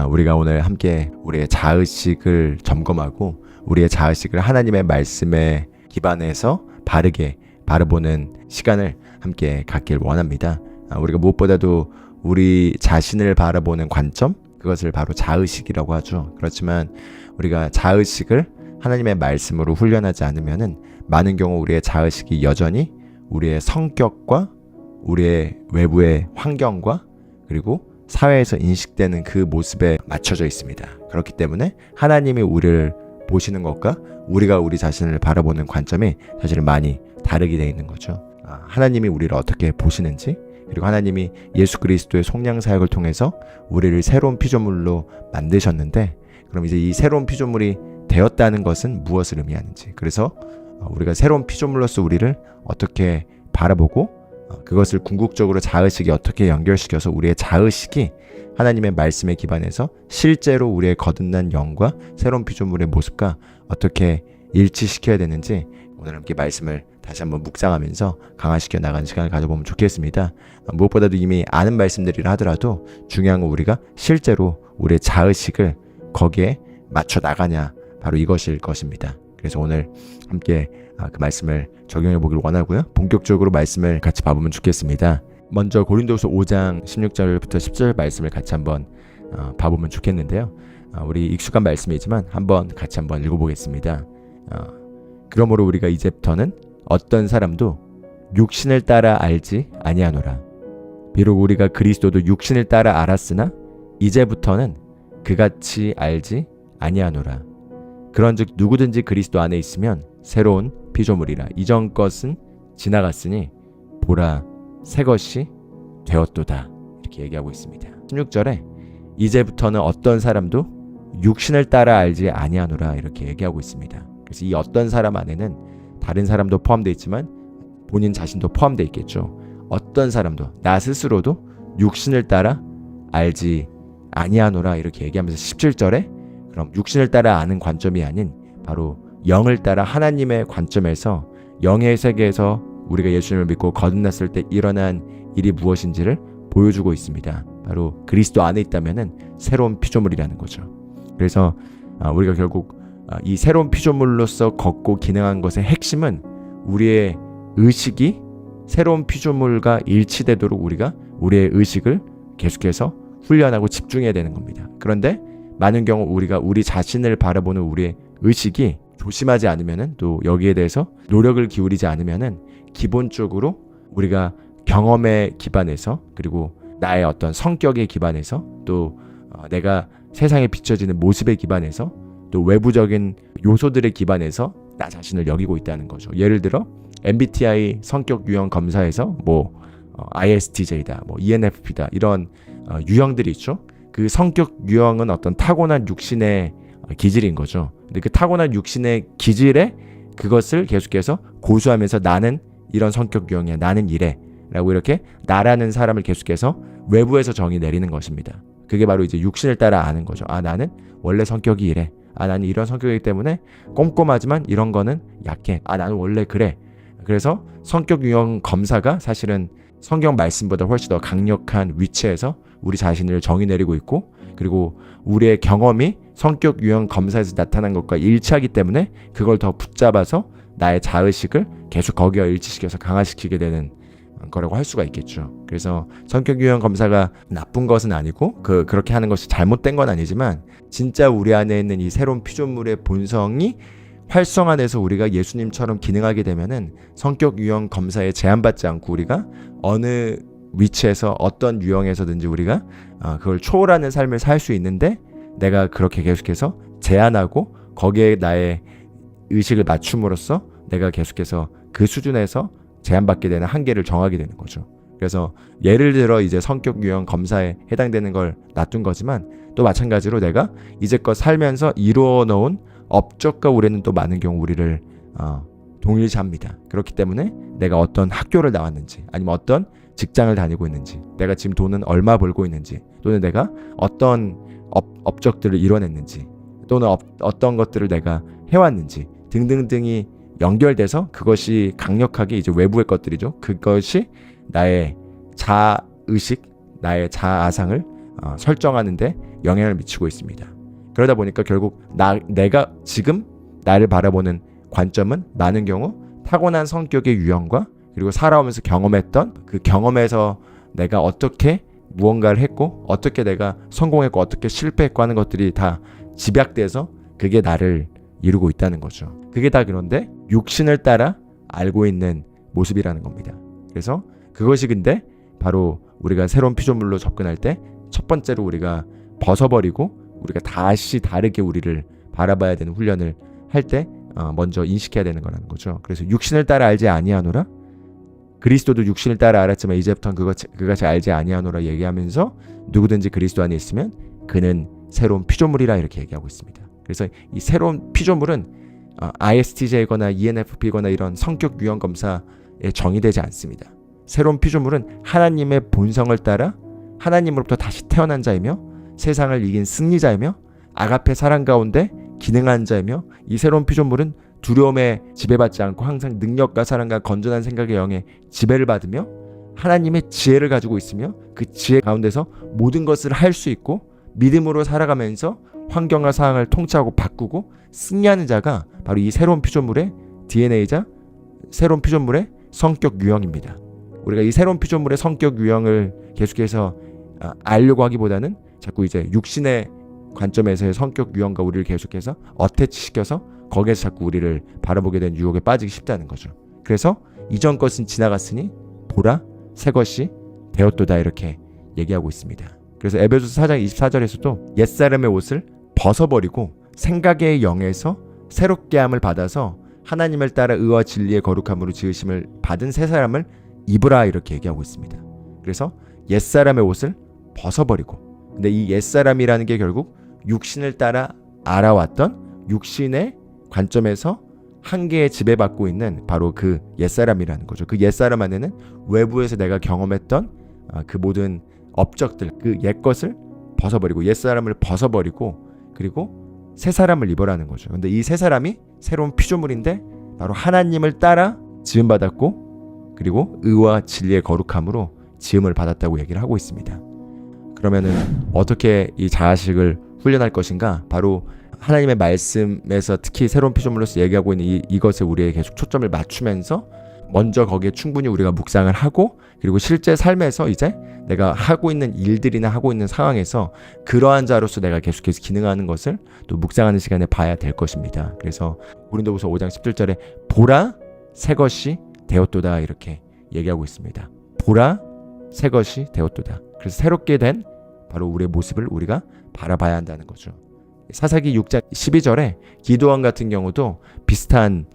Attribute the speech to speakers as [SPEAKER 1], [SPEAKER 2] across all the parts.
[SPEAKER 1] 우리가 오늘 함께 우리의 자의식을 점검하고 우리의 자의식을 하나님의 말씀에 기반해서 바르게 바라보는 시간을 함께 갖길 원합니다. 우리가 무엇보다도 우리 자신을 바라보는 관점, 그것을 바로 자의식이라고 하죠. 그렇지만 우리가 자의식을 하나님의 말씀으로 훈련하지 않으면은 많은 경우 우리의 자의식이 여전히 우리의 성격과 우리의 외부의 환경과 그리고 사회에서 인식되는 그 모습에 맞춰져 있습니다. 그렇기 때문에 하나님이 우리를 보시는 것과 우리가 우리 자신을 바라보는 관점이 사실은 많이 다르게 되어 있는 거죠. 하나님이 우리를 어떻게 보시는지, 그리고 하나님이 예수 그리스도의 속량 사역을 통해서 우리를 새로운 피조물로 만드셨는데, 그럼 이제 이 새로운 피조물이 되었다는 것은 무엇을 의미하는지, 그래서 우리가 새로운 피조물로서 우리를 어떻게 바라보고 그것을 궁극적으로 자의식에 어떻게 연결시켜서 우리의 자의식이 하나님의 말씀에 기반해서 실제로 우리의 거듭난 영과 새로운 피조물의 모습과 어떻게 일치시켜야 되는지 오늘 함께 말씀을 다시 한번 묵상하면서 강화시켜 나가는 시간을 가져보면 좋겠습니다. 무엇보다도 이미 아는 말씀들이라 하더라도 중요한 건 우리가 실제로 우리의 자의식을 거기에 맞춰 나가냐, 바로 이것일 것입니다. 그래서 오늘 함께 그 말씀을 적용해 보길 원하고요. 본격적으로 말씀을 같이 봐보면 좋겠습니다. 먼저 고린도후서 5장 16절부터 10절 말씀을 같이 한번 봐보면 좋겠는데요. 우리 익숙한 말씀이지만 같이 한번 읽어보겠습니다. 그러므로 우리가 이제부터는 어떤 사람도 육신을 따라 알지 아니하노라. 비록 우리가 그리스도도 육신을 따라 알았으나 이제부터는 그같이 알지 아니하노라. 그런즉 누구든지 그리스도 안에 있으면 새로운 피조물이라. 이전 것은 지나갔으니 보라 새 것이 되었도다. 이렇게 얘기하고 있습니다. 16절에 이제부터는 어떤 사람도 육신을 따라 알지 아니하노라 이렇게 얘기하고 있습니다. 그래서 이 어떤 사람 안에는 다른 사람도 포함되어 있지만 본인 자신도 포함되어 있겠죠. 어떤 사람도, 나 스스로도 육신을 따라 알지 아니하노라 이렇게 얘기하면서 17절에 그럼 육신을 따라 아는 관점이 아닌 바로 영을 따라 하나님의 관점에서 영의 세계에서 우리가 예수님을 믿고 거듭났을 때 일어난 일이 무엇인지를 보여주고 있습니다. 바로 그리스도 안에 있다면은 새로운 피조물이라는 거죠. 그래서 우리가 결국 이 새로운 피조물로서 걷고 기능한 것의 핵심은 우리의 의식이 새로운 피조물과 일치되도록 우리가 우리의 의식을 계속해서 훈련하고 집중해야 되는 겁니다. 그런데 많은 경우 우리가 우리 자신을 바라보는 우리의 의식이 조심하지 않으면은, 또 여기에 대해서 노력을 기울이지 않으면은 기본적으로 우리가 경험에 기반해서, 그리고 나의 어떤 성격에 기반해서, 또 내가 세상에 비춰지는 모습에 기반해서, 또 외부적인 요소들에 기반해서 나 자신을 여기고 있다는 거죠. 예를 들어 MBTI 성격 유형 검사에서 ISTJ다, ENFP다 이런 유형들이 있죠. 그 성격 유형은 어떤 타고난 육신의 기질인 거죠. 근데 그 타고난 육신의 기질에 그것을 계속해서 고수하면서 나는 이런 성격 유형이야, 나는 이래 라고 이렇게 나라는 사람을 계속해서 외부에서 정의 내리는 것입니다. 그게 바로 이제 육신을 따라 아는 거죠. 나는 원래 성격이 이래. 나는 이런 성격이기 때문에 꼼꼼하지만 이런 거는 약해. 나는 원래 그래. 그래서 성격 유형 검사가 사실은 성경 말씀보다 훨씬 더 강력한 위치에서 우리 자신을 정의 내리고 있고, 그리고 우리의 경험이 성격 유형 검사에서 나타난 것과 일치하기 때문에 그걸 더 붙잡아서 나의 자의식을 계속 거기와 일치시켜서 강화시키게 되는 거라고 할 수가 있겠죠. 그래서 성격 유형 검사가 나쁜 것은 아니고 그렇게 하는 것이 잘못된 건 아니지만, 진짜 우리 안에 있는 이 새로운 피조물의 본성이 활성화돼서 우리가 예수님처럼 기능하게 되면은 성격 유형 검사에 제한받지 않고 우리가 어느 위치에서 어떤 유형에서든지 우리가 그걸 초월하는 삶을 살 수 있는데, 내가 그렇게 계속해서 제한하고 거기에 나의 의식을 맞춤으로써 내가 계속해서 그 수준에서 제한받게 되는 한계를 정하게 되는 거죠. 그래서 예를 들어 이제 성격 유형 검사에 해당되는 걸 놔둔 거지만, 또 마찬가지로 내가 이제껏 살면서 이루어 놓은 업적과 우리는 또 많은 경우 우리를 동일시합니다. 그렇기 때문에 내가 어떤 학교를 나왔는지, 아니면 어떤 직장을 다니고 있는지, 내가 지금 돈은 얼마 벌고 있는지, 또는 내가 어떤 업적들을 이뤄냈는지, 또는 어떤 것들을 내가 해왔는지 등등등이 연결돼서 그것이 강력하게 이제 외부의 것들이죠. 그것이 나의 자의식, 나의 자아상을 설정하는데 영향을 미치고 있습니다. 그러다 보니까 결국 내가 지금 나를 바라보는 관점은 많은 경우 타고난 성격의 유형과 그리고 살아오면서 경험했던 그 경험에서 내가 어떻게 무언가를 했고 어떻게 내가 성공했고 어떻게 실패했고 하는 것들이 다 집약돼서 그게 나를 이루고 있다는 거죠. 그게 다 그런데 육신을 따라 알고 있는 모습이라는 겁니다. 그래서 그것이 근데 바로 우리가 새로운 피조물로 접근할 때 첫 번째로 우리가 벗어버리고 우리가 다시 다르게 우리를 바라봐야 되는 훈련을 할 때 먼저 인식해야 되는 거라는 거죠. 그래서 육신을 따라 알지 아니하노라, 그리스도도 육신을 따라 알았지만 이제부터는 그같이 알지 아니하노라 얘기하면서 누구든지 그리스도 안에 있으면 그는 새로운 피조물이라 이렇게 얘기하고 있습니다. 그래서 이 새로운 피조물은 ISTJ거나 ENFP거나 이런 성격 유형 검사에 정의되지 않습니다. 새로운 피조물은 하나님의 본성을 따라 하나님으로부터 다시 태어난 자이며 세상을 이긴 승리자이며 아가페 사랑 가운데 기능하는 자이며 이 새로운 피조물은 두려움에 지배받지 않고 항상 능력과 사랑과 건전한 생각의 영에 지배를 받으며 하나님의 지혜를 가지고 있으며 그 지혜 가운데서 모든 것을 할 수 있고 믿음으로 살아가면서 환경과 상황을 통치하고 바꾸고 승리하는 자가 바로 이 새로운 피조물의 DNA이자 새로운 피조물의 성격 유형입니다. 우리가 이 새로운 피조물의 성격 유형을 계속해서 알려고 하기보다는 자꾸 이제 육신의 관점에서의 성격 유형과 우리를 계속해서 어태치시켜서 거기에서 자꾸 우리를 바라보게 된 유혹에 빠지기 쉽다는 거죠. 그래서 이전 것은 지나갔으니 보라 새 것이 되었도다 이렇게 얘기하고 있습니다. 그래서 에베소서 4장 24절에서도 옛사람의 옷을 벗어버리고 생각의 영에서 새롭게 함을 받아서 하나님을 따라 의와 진리의 거룩함으로 지으심을 받은 새 사람을 입으라 이렇게 얘기하고 있습니다. 그래서 옛사람의 옷을 벗어버리고, 근데 이 옛사람이라는 게 결국 육신을 따라 알아왔던 육신의 관점에서 한계에 지배받고 있는 바로 그 옛사람이라는 거죠. 그 옛사람 안에는 외부에서 내가 경험했던 그 모든 업적들, 그 옛것을 벗어버리고 옛사람을 벗어버리고 그리고 새 사람을 입으라는 거죠. 근데 이 새 사람이 새로운 피조물인데 바로 하나님을 따라 지음받았고 그리고 의와 진리의 거룩함으로 지음을 받았다고 얘기를 하고 있습니다. 그러면은 어떻게 이 자아식을 훈련할 것인가? 바로 하나님의 말씀에서 특히 새로운 피조물로서 얘기하고 있는 이것에 우리에게 계속 초점을 맞추면서 먼저 거기에 충분히 우리가 묵상을 하고 그리고 실제 삶에서 이제 내가 하고 있는 일들이나 하고 있는 상황에서 그러한 자로서 내가 계속해서 기능하는 것을 또 묵상하는 시간에 봐야 될 것입니다. 그래서 고린도후서 5장 17절에 보라 새 것이 되었도다 이렇게 얘기하고 있습니다. 보라 새 것이 되었도다. 그래서 새롭게 된 바로 우리의 모습을 우리가 바라봐야 한다는 거죠. 사사기 6장 12절에 기드온 같은 경우도 비슷한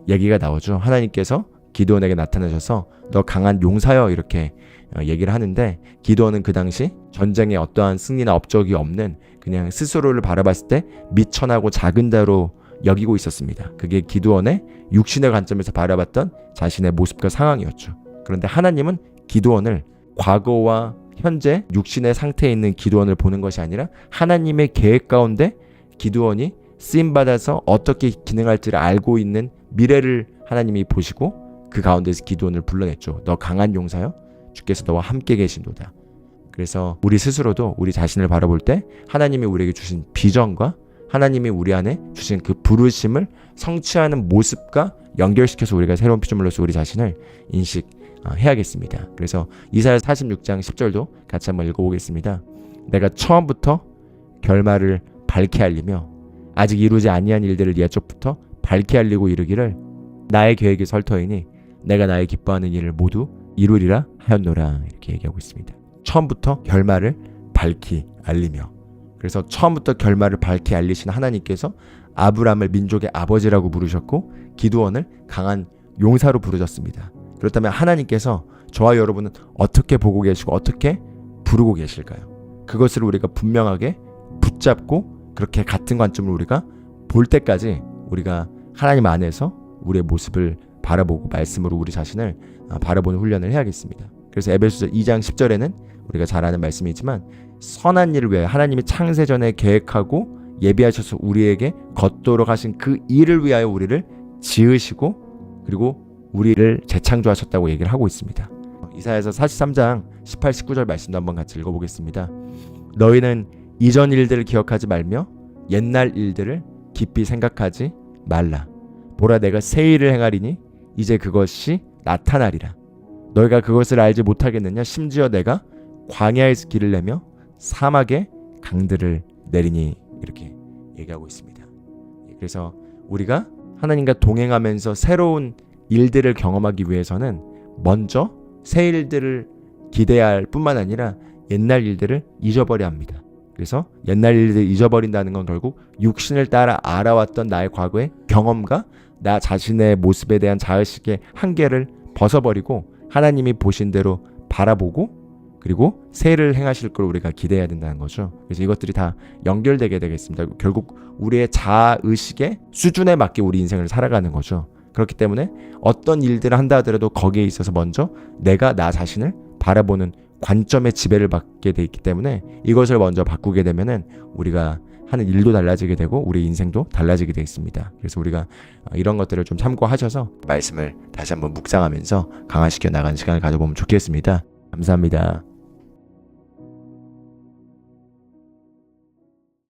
[SPEAKER 1] 얘기가 나오죠. 하나님께서 기드온에게 나타나셔서 너 강한 용사여 이렇게 얘기를 하는데 기드온은 그 당시 전쟁에 어떠한 승리나 업적이 없는 그냥 스스로를 바라봤을 때 미천하고 작은 자로 여기고 있었습니다. 그게 기드온의 육신의 관점에서 바라봤던 자신의 모습과 상황이었죠. 그런데 하나님은 기드온을 과거와 현재 육신의 상태에 있는 기드온을 보는 것이 아니라 하나님의 계획 가운데 기드온이 쓰임받아서 어떻게 기능할지를 알고 있는 미래를 하나님이 보시고 그 가운데서 기드온을 불러냈죠. 너 강한 용사여 주께서 너와 함께 계신도다. 그래서 우리 스스로도 우리 자신을 바라볼 때 하나님이 우리에게 주신 비전과 하나님이 우리 안에 주신 그 부르심을 성취하는 모습과 연결시켜서 우리가 새로운 피조물로서 우리 자신을 인식해야겠습니다. 그래서 이사야 46장 10절도 같이 한번 읽어보겠습니다. 내가 처음부터 결말을 밝히 알리며 아직 이루지 아니한 일들을 옛적부터 밝히 알리고 이르기를 나의 계획이 설터이니 내가 나의 기뻐하는 일을 모두 이루리라 하였노라 이렇게 얘기하고 있습니다. 처음부터 결말을 밝히 알리며, 그래서 처음부터 결말을 밝히 알리신 하나님께서 아브람을 민족의 아버지라고 부르셨고 기드온을 강한 용사로 부르셨습니다. 그렇다면 하나님께서 저와 여러분은 어떻게 보고 계시고 어떻게 부르고 계실까요? 그것을 우리가 분명하게 붙잡고 그렇게 같은 관점으로 우리가 볼 때까지 우리가 하나님 안에서 우리의 모습을 바라보고 말씀으로 우리 자신을 바라보는 훈련을 해야겠습니다. 그래서 에베소서 2장 10절에는 우리가 잘 아는 말씀이지만 선한 일을 위해 하나님이 창세 전에 계획하고 예비하셔서 우리에게 걷도록 하신 그 일을 위하여 우리를 지으시고 그리고 우리를 재창조하셨다고 얘기를 하고 있습니다. 이사야서 43장 18, 19절 말씀도 한번 같이 읽어보겠습니다. 너희는 이전 일들을 기억하지 말며 옛날 일들을 깊이 생각하지 말라. 보라, 내가 새 일을 행하리니 이제 그것이 나타나리라. 너희가 그것을 알지 못하겠느냐? 심지어 내가 광야에서 길을 내며 사막에 강들을 내리니. 이렇게 얘기하고 있습니다. 그래서 우리가 하나님과 동행하면서 새로운 일들을 경험하기 위해서는 먼저 새 일들을 기대할 뿐만 아니라 옛날 일들을 잊어버려야 합니다. 그래서 옛날 일들을 잊어버린다는 건 결국 육신을 따라 알아왔던 나의 과거의 경험과 나 자신의 모습에 대한 자의식의 한계를 벗어버리고 하나님이 보신 대로 바라보고 그리고 새해를 행하실 걸 우리가 기대해야 된다는 거죠. 그래서 이것들이 다 연결되게 되겠습니다. 결국 우리의 자의식의 수준에 맞게 우리 인생을 살아가는 거죠. 그렇기 때문에 어떤 일들을 한다 하더라도 거기에 있어서 먼저 내가 나 자신을 바라보는 관점의 지배를 받게 돼 있기 때문에 이것을 먼저 바꾸게 되면은 우리가 하는 일도 달라지게 되고 우리 인생도 달라지게 돼 있습니다. 그래서 우리가 이런 것들을 좀 참고하셔서 말씀을 다시 한번 묵상하면서 강화시켜 나가는 시간을 가져보면 좋겠습니다. 감사합니다.